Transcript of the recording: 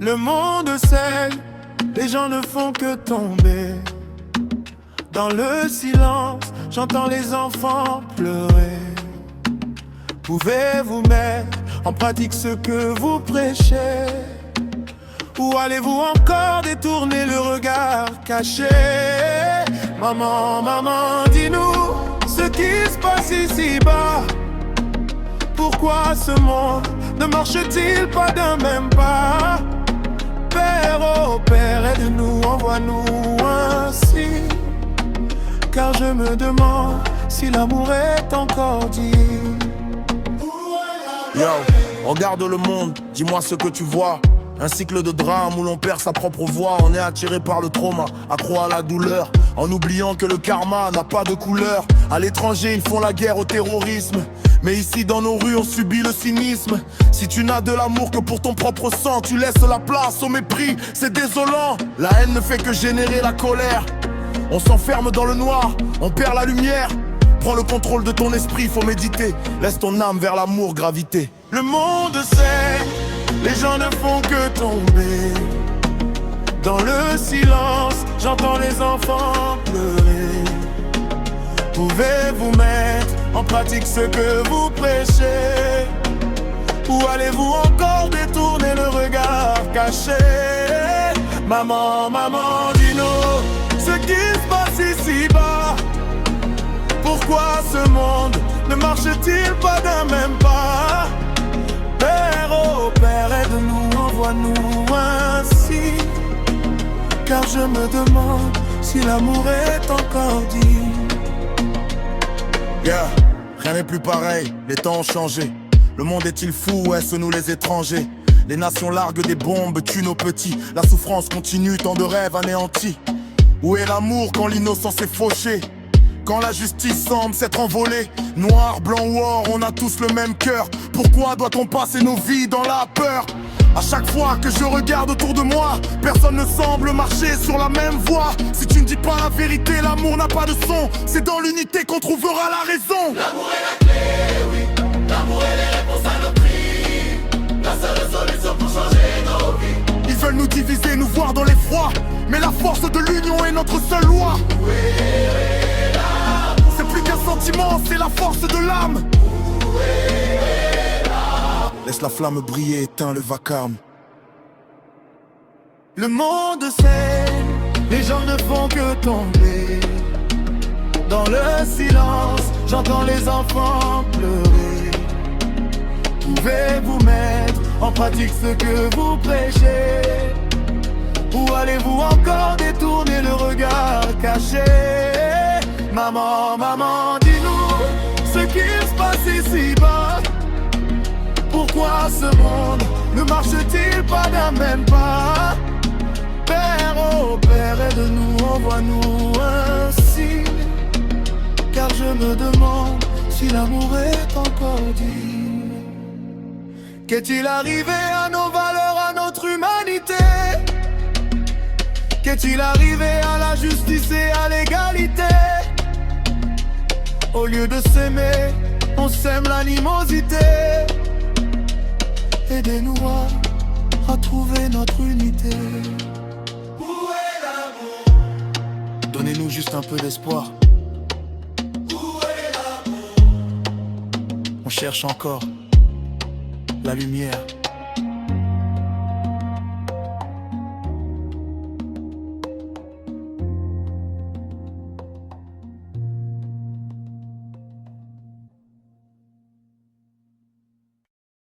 Le monde sait, les gens ne font que tomber. Dans le silence, j'entends les enfants pleurer. Pouvez-vous mettre en pratique ce que vous prêchez? Ou allez-vous encore détourner le regard caché? Maman, maman, dis-nous ce qui se passe ici-bas. Pourquoi ce monde ne marche-t-il pas d'un même pas? Père, oh Père, aide-nous, envoie-nous un signe. Car je me demande si l'amour est encore dit. Yo, regarde le monde, dis-moi ce que tu vois. Un cycle de drame où l'on perd sa propre voix. On est attiré par le trauma, accro à la douleur, en oubliant que le karma n'a pas de couleur. À l'étranger, ils font la guerre au terrorisme, mais ici dans nos rues on subit le cynisme. Si tu n'as de l'amour que pour ton propre sang, tu laisses la place au mépris, c'est désolant. La haine ne fait que générer la colère. On s'enferme dans le noir, on perd la lumière. Prends le contrôle de ton esprit, faut méditer. Laisse ton âme vers l'amour graviter. Le monde sait, les gens ne font que tomber. Dans le silence, j'entends les enfants pleurer. Pouvez-vous mettre en pratique ce que vous prêchez? Ou allez-vous encore détourner le regard caché? Maman, maman, dis-nous ce qui se passe ici-bas. Pourquoi ce monde ne marche-t-il pas d'un même pas? Père, oh Père, aide-nous, envoie-nous un signe. Car je me demande si l'amour est encore dit. Yeah, rien n'est plus pareil, les temps ont changé. Le monde est-il fou ou est-ce nous les étrangers? Les nations larguent des bombes, tuent nos petits. La souffrance continue, tant de rêves anéantis. Où est l'amour quand l'innocence est fauchée? Quand la justice semble s'être envolée? Noir, blanc ou or, on a tous le même cœur. Pourquoi doit-on passer nos vies dans la peur? À chaque fois que je regarde autour de moi, personne ne semble marcher sur la même voie. Si tu ne dis pas la vérité, l'amour n'a pas de son. C'est dans l'unité qu'on trouvera la raison. L'amour est la clé, oui. L'amour est les réponses à nos cris. La seule solution pour changer nos vies. Ils veulent nous diviser, nous voir dans l'effroi, mais la force de l'union est notre seule loi. Où est l'amour? C'est plus qu'un sentiment, c'est la force de l'âme. Où est l'amour? Laisse la flamme briller, éteins le vacarme. Le monde sait, les gens ne font que tomber. Dans le silence, j'entends les enfants pleurer. Pouvez-vous mettre en pratique ce que vous prêchez? Ou allez-vous encore détourner le regard caché? Maman, maman, dis-nous ce qui se passe ici-bas. Pourquoi ce monde ne marche-t-il pas d'un même pas? Père, oh Père, aide-nous, envoie-nous un signe. Car je me demande si l'amour est encore dit. Qu'est-il arrivé à nos valeurs, à notre humanité? Qu'est-il arrivé à la justice et à l'égalité? Au lieu de s'aimer, on sème l'animosité. Aidez-nous à retrouver notre unité. Où est l'amour? Donnez-nous juste un peu d'espoir. Où est l'amour? On cherche encore la lumière.